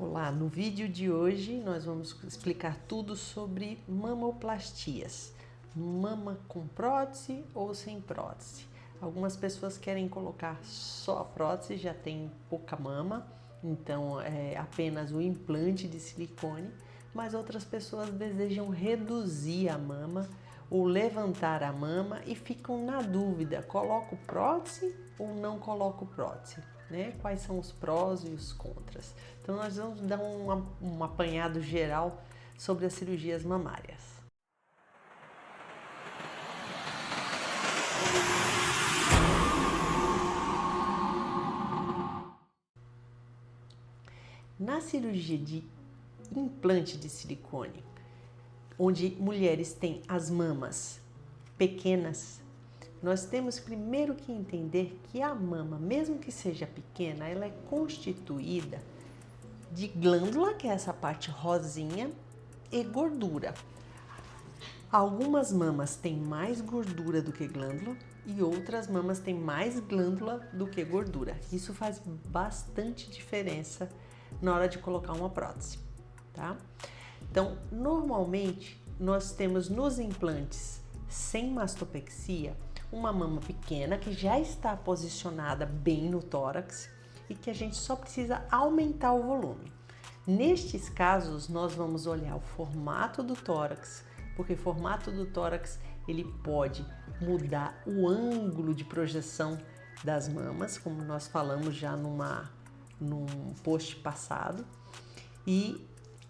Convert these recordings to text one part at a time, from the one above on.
Olá, no vídeo de hoje nós vamos explicar tudo sobre mamoplastias. Mama com prótese ou sem prótese. Algumas pessoas querem colocar só a prótese, já tem pouca mama, então é apenas o implante de silicone, mas outras pessoas desejam reduzir a mama ou levantar a mama e ficam na dúvida, coloco prótese ou não coloco prótese? Né? Quais são os prós e os contras? Então nós vamos dar um apanhado geral sobre as cirurgias mamárias. Na cirurgia de implante de silicone, onde mulheres têm as mamas pequenas, nós temos primeiro que entender que a mama, mesmo que seja pequena, ela é constituída de glândula, que é essa parte rosinha, e gordura. Algumas mamas têm mais gordura do que glândula e outras mamas têm mais glândula do que gordura. Isso faz bastante diferença na hora de colocar uma prótese, tá? Então, normalmente, nós temos nos implantes sem mastopexia uma mama pequena que já está posicionada bem no tórax e que a gente só precisa aumentar o volume. Nestes casos, nós vamos olhar o formato do tórax, porque o formato do tórax ele pode mudar o ângulo de projeção das mamas, como nós falamos já num post passado, e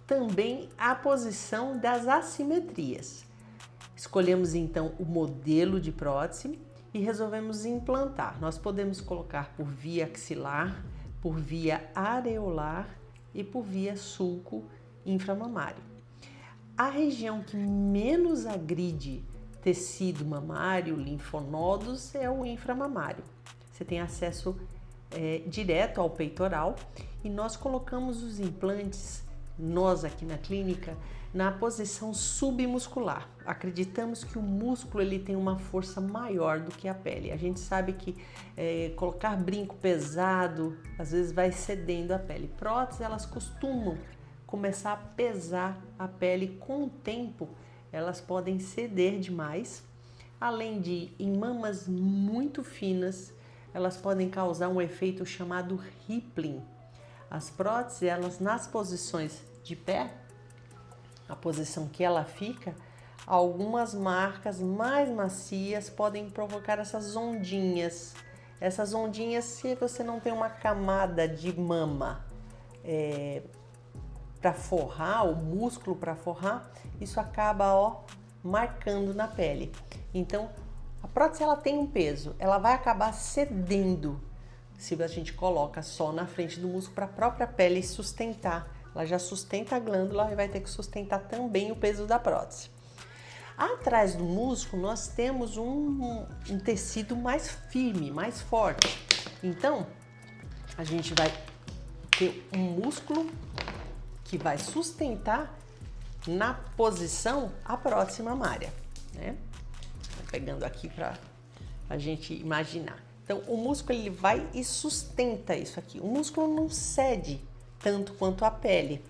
também a posição das assimetrias. Escolhemos então o modelo de prótese e resolvemos implantar. Nós podemos colocar por via axilar, por via areolar e por via sulco inframamário. A região que menos agride tecido mamário, linfonodos, é o inframamário. Você tem acesso direto ao peitoral e nós colocamos os implantes, nós aqui na clínica, na posição submuscular. Acreditamos que o músculo ele tem uma força maior do que a pele. A gente sabe que colocar brinco pesado às vezes vai cedendo a pele. Próteses elas costumam começar a pesar a pele com o tempo, elas podem ceder demais. Além de, em mamas muito finas, elas podem causar um efeito chamado rippling. As próteses, elas nas posições de pé, a posição que ela fica, algumas marcas mais macias podem provocar essas ondinhas. Essas ondinhas, se você não tem uma camada de mama para forrar, o músculo para forrar, isso acaba marcando na pele. Então, a prótese ela tem um peso, ela vai acabar cedendo se a gente coloca só na frente do músculo para a própria pele sustentar. Ela já sustenta a glândula e vai ter que sustentar também o peso da prótese. Atrás do músculo nós temos um tecido mais firme, mais forte. Então, a gente vai ter um músculo que vai sustentar na posição a prótese mamária, né? Tô pegando aqui para a gente imaginar. Então, o músculo ele vai e sustenta isso aqui. O músculo não cede tanto quanto a pele.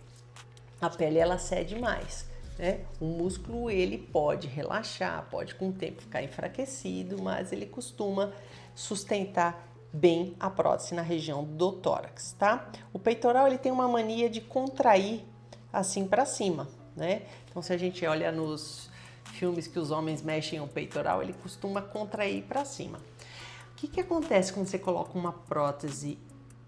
A pele ela cede mais, né? O músculo ele pode relaxar, pode com o tempo ficar enfraquecido, mas ele costuma sustentar bem a prótese na região do tórax, tá? O peitoral ele tem uma mania de contrair assim para cima, né? Então se a gente olha nos filmes que os homens mexem o peitoral, ele costuma contrair para cima. O que acontece quando você coloca uma prótese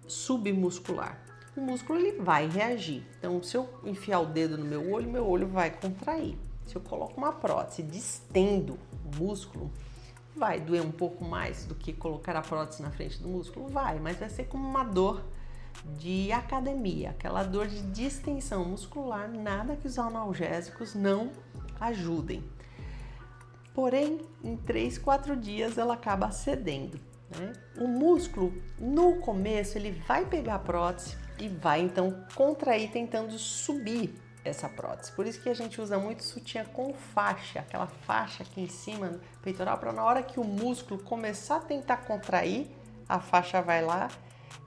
submuscular? O músculo ele vai reagir. Então, se eu enfiar o dedo no meu olho vai contrair. Se eu coloco uma prótese, distendo o músculo, vai doer um pouco mais do que colocar a prótese na frente do músculo? Vai, mas vai ser como uma dor de academia, aquela dor de distensão muscular, nada que os analgésicos não ajudem. Porém, em 3, 4 dias ela acaba cedendo, né? O músculo, no começo, ele vai pegar a prótese e vai então contrair tentando subir essa prótese. Por isso que a gente usa muito sutiã com faixa, aquela faixa aqui em cima do peitoral, para na hora que o músculo começar a tentar contrair, a faixa vai lá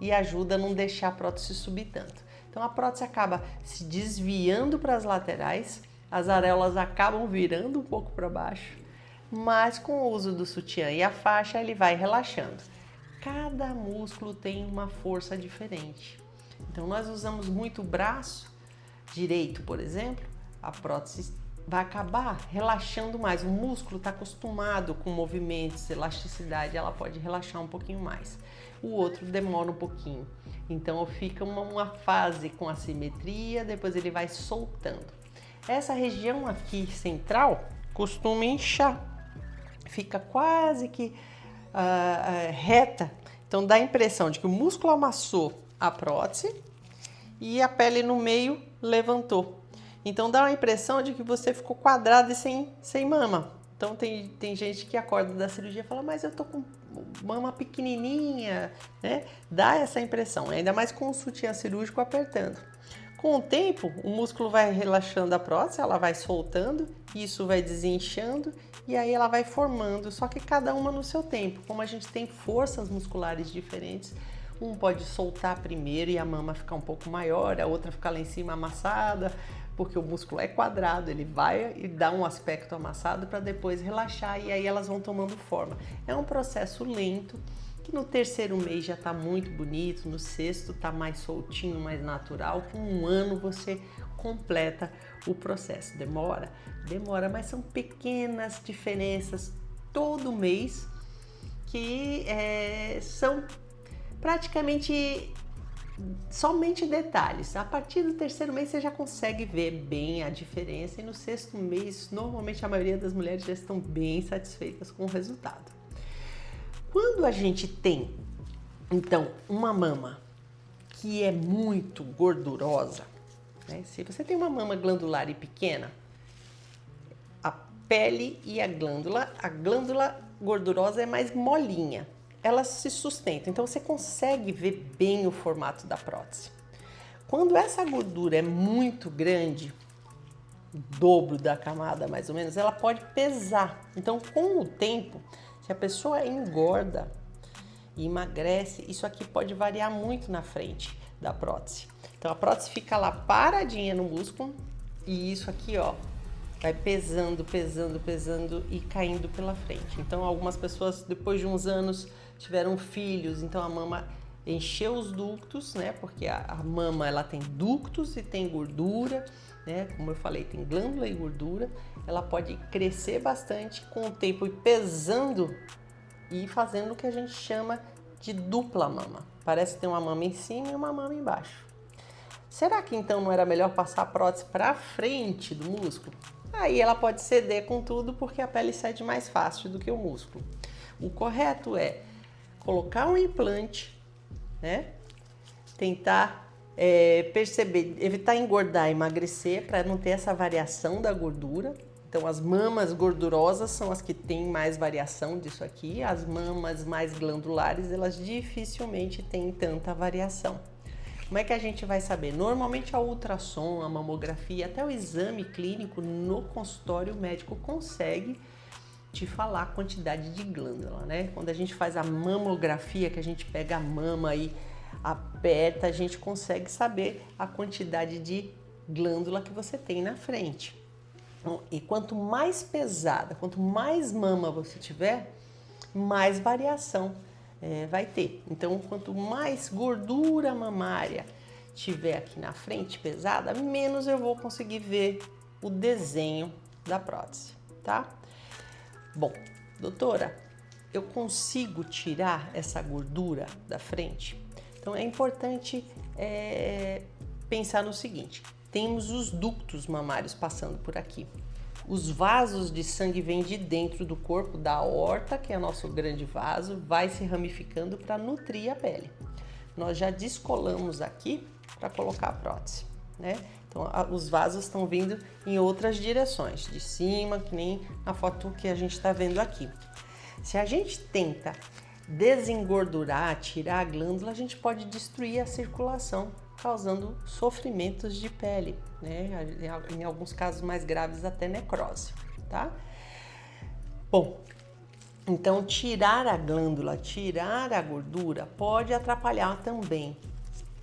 e ajuda a não deixar a prótese subir tanto. Então a prótese acaba se desviando para as laterais, as areolas acabam virando um pouco para baixo, mas com o uso do sutiã e a faixa ele vai relaxando. Cada músculo tem uma força diferente. Então nós usamos muito o braço direito, por exemplo, a prótese vai acabar relaxando mais. O músculo está acostumado com movimentos, elasticidade, ela pode relaxar um pouquinho mais. O outro demora um pouquinho. Então fica uma fase com assimetria, depois ele vai soltando. Essa região aqui central costuma inchar, fica quase que reta. Então dá a impressão de que o músculo amassou a prótese e a pele no meio levantou. Então dá a impressão de que você ficou quadrado e sem mama. Então tem gente que acorda da cirurgia e fala, mas eu tô com mama pequenininha, né? Dá essa impressão, ainda mais com o sutiã cirúrgico apertando. Com o tempo, o músculo vai relaxando a prótese, ela vai soltando, isso vai desinchando e aí ela vai formando, só que cada uma no seu tempo. Como a gente tem forças musculares diferentes, um pode soltar primeiro e a mama ficar um pouco maior, a outra ficar lá em cima amassada, porque o músculo é quadrado, ele vai e dá um aspecto amassado para depois relaxar e aí elas vão tomando forma. É um processo lento, que no terceiro mês já está muito bonito, no sexto está mais soltinho, mais natural. Com um ano você completa o processo. Demora, mas são pequenas diferenças todo mês que são praticamente somente detalhes. A partir do terceiro mês você já consegue ver bem a diferença e no sexto mês, normalmente a maioria das mulheres já estão bem satisfeitas com o resultado. Quando a gente tem, então, uma mama que é muito gordurosa, né? Se você tem uma mama glandular e pequena, a pele e a glândula gordurosa é mais molinha. Elas se sustentam, então você consegue ver bem o formato da prótese. Quando essa gordura é muito grande, o dobro da camada mais ou menos, ela pode pesar. Então, com o tempo, se a pessoa engorda e emagrece, isso aqui pode variar muito na frente da prótese. Então, a prótese fica lá paradinha no músculo e isso aqui, ó, vai pesando e caindo pela frente. Então, algumas pessoas, depois de uns anos, tiveram filhos, então a mama encheu os ductos, né? Porque a mama, ela tem ductos e tem gordura, né? Como eu falei, tem glândula e gordura. Ela pode crescer bastante com o tempo e pesando e fazendo o que a gente chama de dupla mama. Parece ter uma mama em cima e uma mama embaixo. Será que então não era melhor passar a prótese para frente do músculo? Aí ela pode ceder com tudo porque a pele cede mais fácil do que o músculo. O correto é colocar um implante, né? Tentar perceber, evitar engordar e emagrecer para não ter essa variação da gordura. Então as mamas gordurosas são as que têm mais variação disso aqui. As mamas mais glandulares, elas dificilmente têm tanta variação. Como é que a gente vai saber? Normalmente a ultrassom, a mamografia, até o exame clínico no consultório o médico consegue te falar a quantidade de glândula, né? Quando a gente faz a mamografia, que a gente pega a mama e aperta, a gente consegue saber a quantidade de glândula que você tem na frente. E quanto mais pesada, quanto mais mama você tiver, mais variação vai ter. Então, quanto mais gordura mamária tiver aqui na frente pesada, menos eu vou conseguir ver o desenho da prótese, tá? Bom, doutora, eu consigo tirar essa gordura da frente? Então é importante pensar no seguinte: temos os ductos mamários passando por aqui. Os vasos de sangue vêm de dentro do corpo, da aorta, que é o nosso grande vaso, vai se ramificando para nutrir a pele. Nós já descolamos aqui para colocar a prótese, né? Então, os vasos estão vindo em outras direções, de cima, que nem na foto que a gente está vendo aqui. Se a gente tenta desengordurar, tirar a glândula, a gente pode destruir a circulação, causando sofrimentos de pele, né? Em alguns casos mais graves, até necrose, tá? Bom, então tirar a glândula, tirar a gordura pode atrapalhar também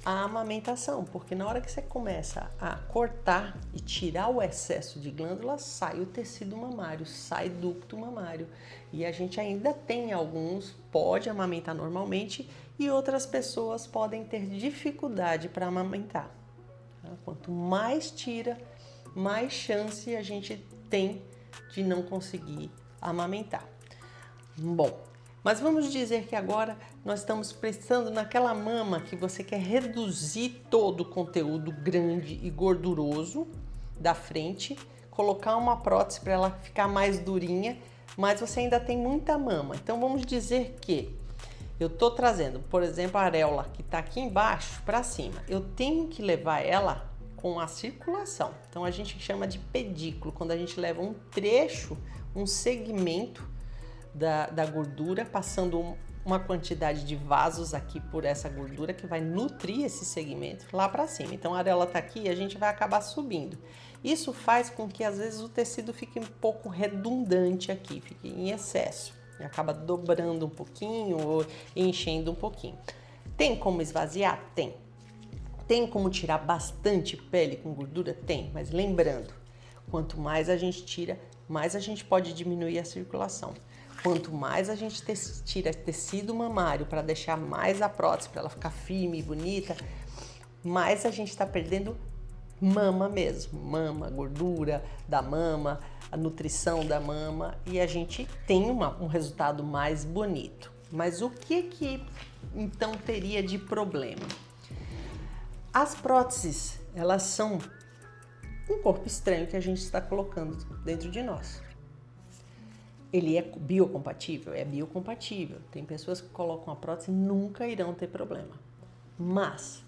a amamentação, porque na hora que você começa a cortar e tirar o excesso de glândula, sai o tecido mamário, sai ducto mamário. E a gente ainda tem alguns, pode amamentar normalmente e outras pessoas podem ter dificuldade para amamentar. Quanto mais tira, mais chance a gente tem de não conseguir amamentar. Bom, mas vamos dizer que agora nós estamos pensando naquela mama que você quer reduzir todo o conteúdo grande e gorduroso da frente, colocar uma prótese para ela ficar mais durinha, mas você ainda tem muita mama. Então vamos dizer que eu estou trazendo, por exemplo, a areola que está aqui embaixo para cima. Eu tenho que levar ela com a circulação. Então a gente chama de pedículo, quando a gente leva um trecho, um segmento da gordura, passando uma quantidade de vasos aqui por essa gordura que vai nutrir esse segmento lá para cima. Então a areola tá aqui e a gente vai acabar subindo. Isso faz com que às vezes o tecido fique um pouco redundante aqui, fique em excesso. E acaba dobrando um pouquinho ou enchendo um pouquinho. Tem como esvaziar? Tem. Tem como tirar bastante pele com gordura? Tem, mas lembrando, quanto mais a gente tira, mais a gente pode diminuir a circulação. Quanto mais a gente tira tecido mamário para deixar mais a prótese, para ela ficar firme e bonita, mais a gente está perdendo mama mesmo. Mama, gordura da mama, a nutrição da mama, e a gente tem um resultado mais bonito. Mas o que então teria de problema? As próteses, elas são um corpo estranho que a gente está colocando dentro de nós. Ele é biocompatível? É biocompatível. Tem pessoas que colocam a prótese e nunca irão ter problema. Mas,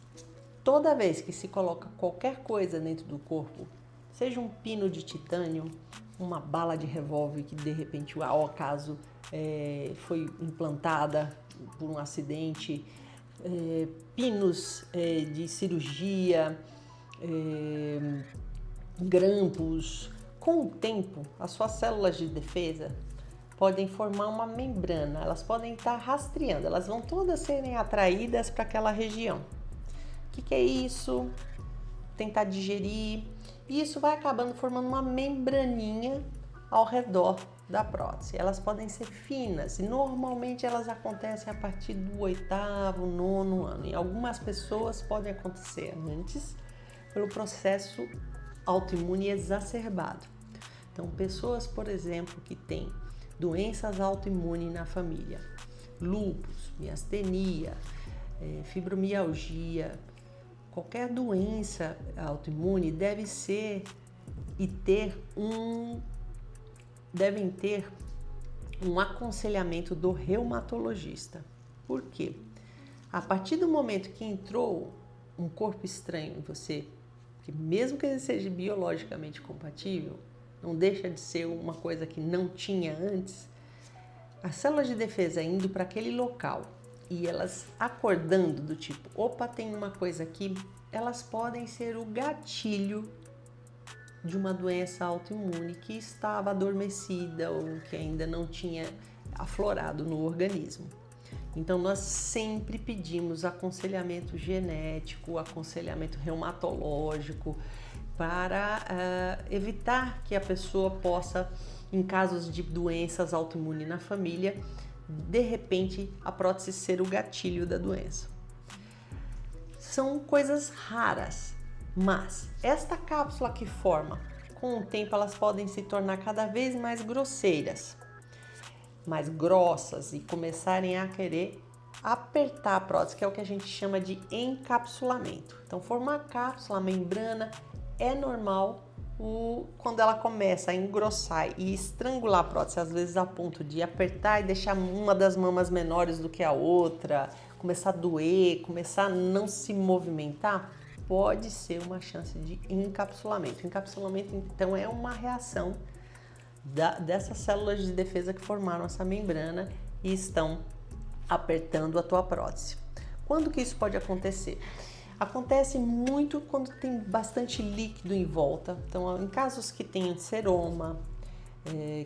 toda vez que se coloca qualquer coisa dentro do corpo, seja um pino de titânio, uma bala de revólver que de repente, ao acaso, foi implantada por um acidente, pinos de cirurgia, grampos, com o tempo, as suas células de defesa podem formar uma membrana, elas podem estar rastreando, elas vão todas serem atraídas para aquela região. O que é isso? Tentar digerir. E isso vai acabando formando uma membraninha ao redor da prótese. Elas podem ser finas e normalmente elas acontecem a partir do 8º, 9º ano. Em algumas pessoas podem acontecer antes, pelo processo autoimune exacerbado. Então, pessoas, por exemplo, que têm doenças autoimunes na família, lúpus, miastenia, fibromialgia, qualquer doença autoimune devem ter um aconselhamento do reumatologista. Por quê? A partir do momento que entrou um corpo estranho em você, que mesmo que ele seja biologicamente compatível, não deixa de ser uma coisa que não tinha antes, as células de defesa indo para aquele local e elas acordando do tipo, opa, tem uma coisa aqui, elas podem ser o gatilho de uma doença autoimune que estava adormecida ou que ainda não tinha aflorado no organismo. Então, nós sempre pedimos aconselhamento genético, aconselhamento reumatológico, para evitar que a pessoa possa, em casos de doenças autoimunes na família, de repente a prótese ser o gatilho da doença. São coisas raras, mas esta cápsula que forma, com o tempo elas podem se tornar cada vez mais grosseiras, mais grossas e começarem a querer apertar a prótese, que é o que a gente chama de encapsulamento. Então, formar a cápsula, a membrana, é normal quando ela começa a engrossar e estrangular a prótese, às vezes a ponto de apertar e deixar uma das mamas menores do que a outra, começar a doer, começar a não se movimentar, pode ser uma chance de encapsulamento. Encapsulamento, então, é uma reação dessas células de defesa que formaram essa membrana e estão apertando a tua prótese. Quando que isso pode acontecer? Acontece muito quando tem bastante líquido em volta. Então, em casos que tem seroma,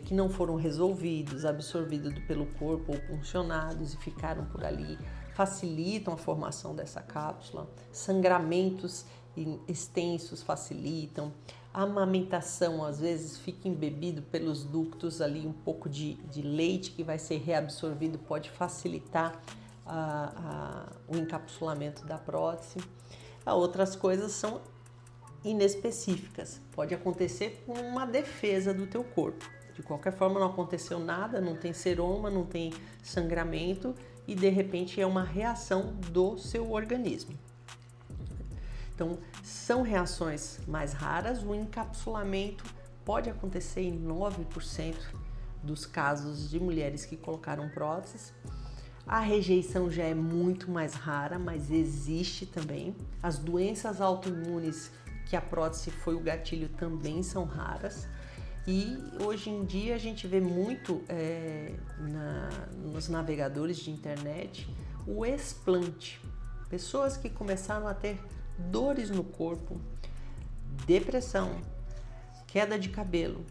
que não foram resolvidos, absorvidos pelo corpo ou puncionados e ficaram por ali, facilitam a formação dessa cápsula, sangramentos extensos facilitam, a amamentação às vezes fica embebido pelos ductos ali, um pouco de leite que vai ser reabsorvido pode facilitar o encapsulamento da prótese. Outras coisas são inespecíficas, pode acontecer com uma defesa do teu corpo. De qualquer forma não aconteceu nada, não tem seroma, não tem sangramento e de repente é uma reação do seu organismo. Então, são reações mais raras, o encapsulamento pode acontecer em 9% dos casos de mulheres que colocaram próteses. A rejeição já é muito mais rara, mas existe também. As doenças autoimunes que a prótese foi o gatilho também são raras. E hoje em dia a gente vê muito nos navegadores de internet o explante. Pessoas que começaram a ter dores no corpo, depressão, queda de cabelo,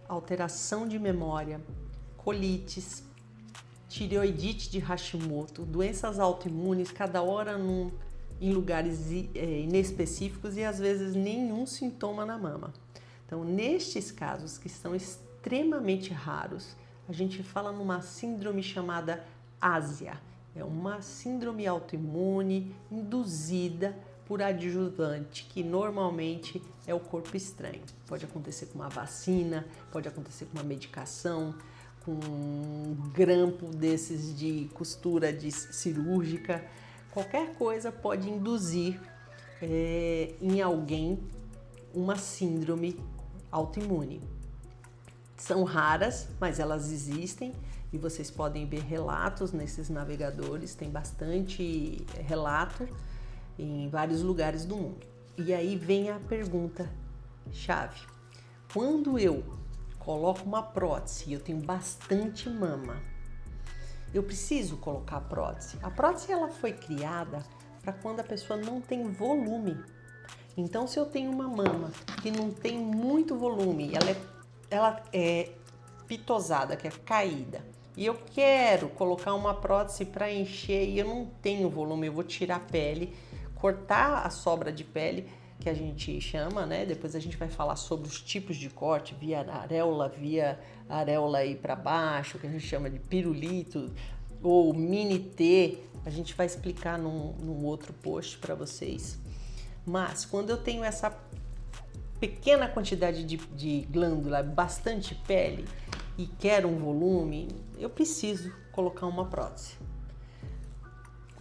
alteração de memória, colites, tireoidite de Hashimoto, doenças autoimunes, cada hora em lugares inespecíficos e às vezes nenhum sintoma na mama. Então, nestes casos que são extremamente raros, a gente fala numa síndrome chamada ásia. É uma síndrome autoimune induzida por adjuvante, que normalmente é o corpo estranho. Pode acontecer com uma vacina, pode acontecer com uma medicação, com um grampo desses de costura cirúrgica. Qualquer coisa pode induzir em alguém uma síndrome autoimune. São raras, mas elas existem e vocês podem ver relatos nesses navegadores, tem bastante relato em vários lugares do mundo. E aí vem a pergunta chave. Quando eu coloco uma prótese e eu tenho bastante mama, eu preciso colocar a prótese? A prótese ela foi criada para quando a pessoa não tem volume. Então, se eu tenho uma mama que não tem muito volume, ela é pitosada, que é caída, e eu quero colocar uma prótese para encher e eu não tenho volume, eu vou tirar a pele, cortar a sobra de pele, que a gente chama, né? Depois a gente vai falar sobre os tipos de corte, via areola aí para baixo, que a gente chama de pirulito, ou mini T, a gente vai explicar num outro post para vocês. Mas quando eu tenho essa pequena quantidade de glândula, bastante pele e quero um volume, eu preciso colocar uma prótese.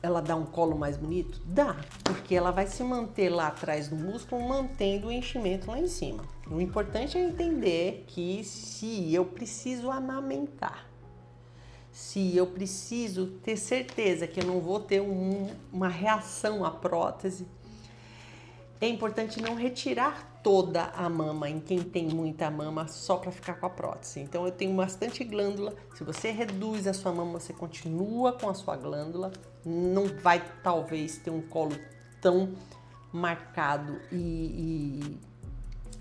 Ela dá um colo mais bonito? Dá, porque ela vai se manter lá atrás do músculo, mantendo o enchimento lá em cima. O importante é entender que se eu preciso amamentar, se eu preciso ter certeza que eu não vou ter uma reação à prótese, é importante não retirar toda a mama em quem tem muita mama só para ficar com a prótese. Então eu tenho bastante glândula, se você reduz a sua mama, você continua com a sua glândula, não vai talvez ter um colo tão marcado e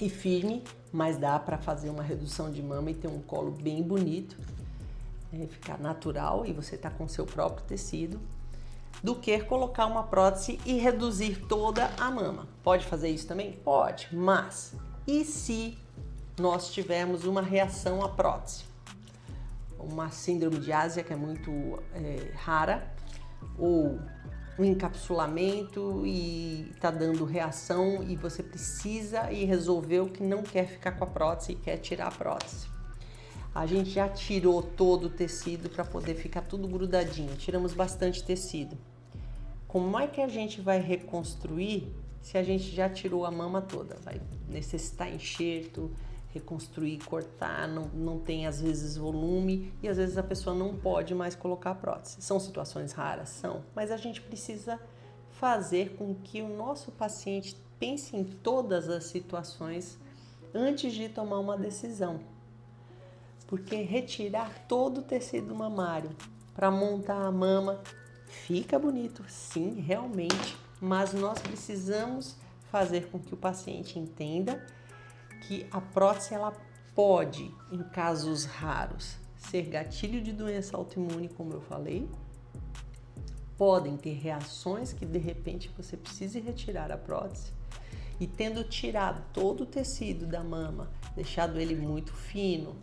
firme, mas dá para fazer uma redução de mama e ter um colo bem bonito, ficar natural e você tá com seu próprio tecido, do que colocar uma prótese e reduzir toda a mama. Pode fazer isso também? Pode, mas e se nós tivermos uma reação à prótese? Uma síndrome de ásia, que é muito rara, ou um encapsulamento e tá dando reação e você precisa e resolveu que não quer ficar com a prótese e quer tirar a prótese. A gente já tirou todo o tecido para poder ficar tudo grudadinho, tiramos bastante tecido. Como é que a gente vai reconstruir se a gente já tirou a mama toda? Vai necessitar enxerto, reconstruir, cortar, não tem às vezes volume e às vezes a pessoa não pode mais colocar a prótese. São situações raras? São, mas a gente precisa fazer com que o nosso paciente pense em todas as situações antes de tomar uma decisão. Porque retirar todo o tecido mamário para montar a mama fica bonito, sim, realmente, mas nós precisamos fazer com que o paciente entenda que a prótese ela pode, em casos raros, ser gatilho de doença autoimune, como eu falei, podem ter reações que de repente você precise retirar a prótese. E tendo tirado todo o tecido da mama, deixado ele muito fino,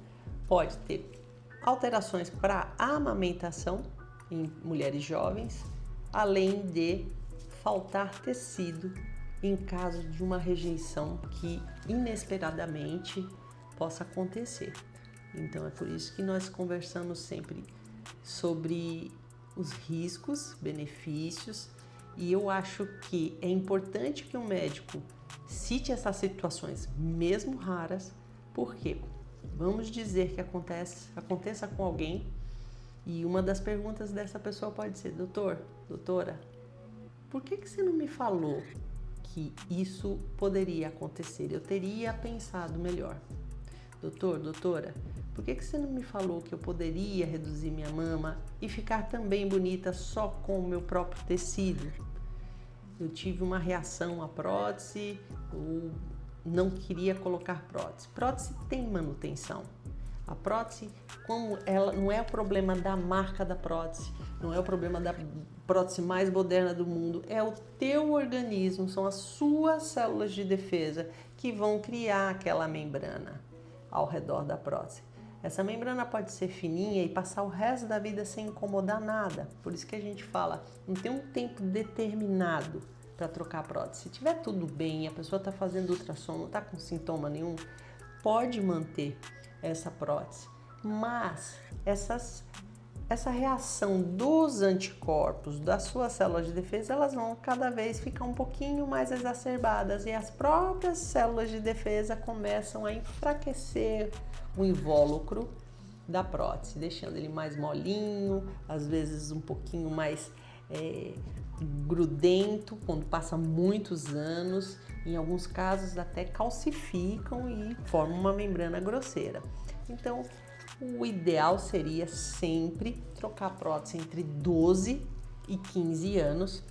pode ter alterações para a amamentação em mulheres jovens, além de faltar tecido em caso de uma rejeição que inesperadamente possa acontecer. Então é por isso que nós conversamos sempre sobre os riscos, benefícios, e eu acho que é importante que o médico cite essas situações, mesmo raras, porque vamos dizer que aconteça com alguém e uma das perguntas dessa pessoa pode ser: doutor, doutora, por que você não me falou que isso poderia acontecer? Eu teria pensado melhor. Doutor, doutora, por que você não me falou que eu poderia reduzir minha mama e ficar também bonita só com o meu próprio tecido? Eu tive uma reação à prótese, ou não queria colocar prótese. Prótese tem manutenção. A prótese, como ela não é o problema da marca da prótese, não é o problema da prótese mais moderna do mundo, é o teu organismo, são as suas células de defesa que vão criar aquela membrana ao redor da prótese. Essa membrana pode ser fininha e passar o resto da vida sem incomodar nada. Por isso que a gente fala, não tem um tempo determinado para trocar a prótese. Se tiver tudo bem, a pessoa está fazendo ultrassom, não está com sintoma nenhum, pode manter essa prótese. Mas essa reação dos anticorpos, das suas células de defesa, elas vão cada vez ficar um pouquinho mais exacerbadas e as próprias células de defesa começam a enfraquecer o invólucro da prótese, deixando ele mais molinho, às vezes um pouquinho mais grudento quando passa muitos anos, em alguns casos até calcificam e formam uma membrana grosseira. Então, o ideal seria sempre trocar a prótese entre 12 e 15 anos,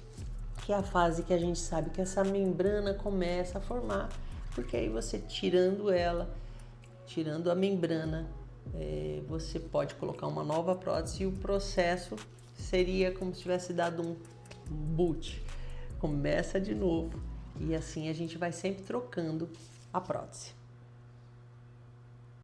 que é a fase que a gente sabe que essa membrana começa a formar, porque aí você tirando a membrana, você pode colocar uma nova prótese e o processo seria como se tivesse dado um boot. Começa de novo e assim a gente vai sempre trocando a prótese.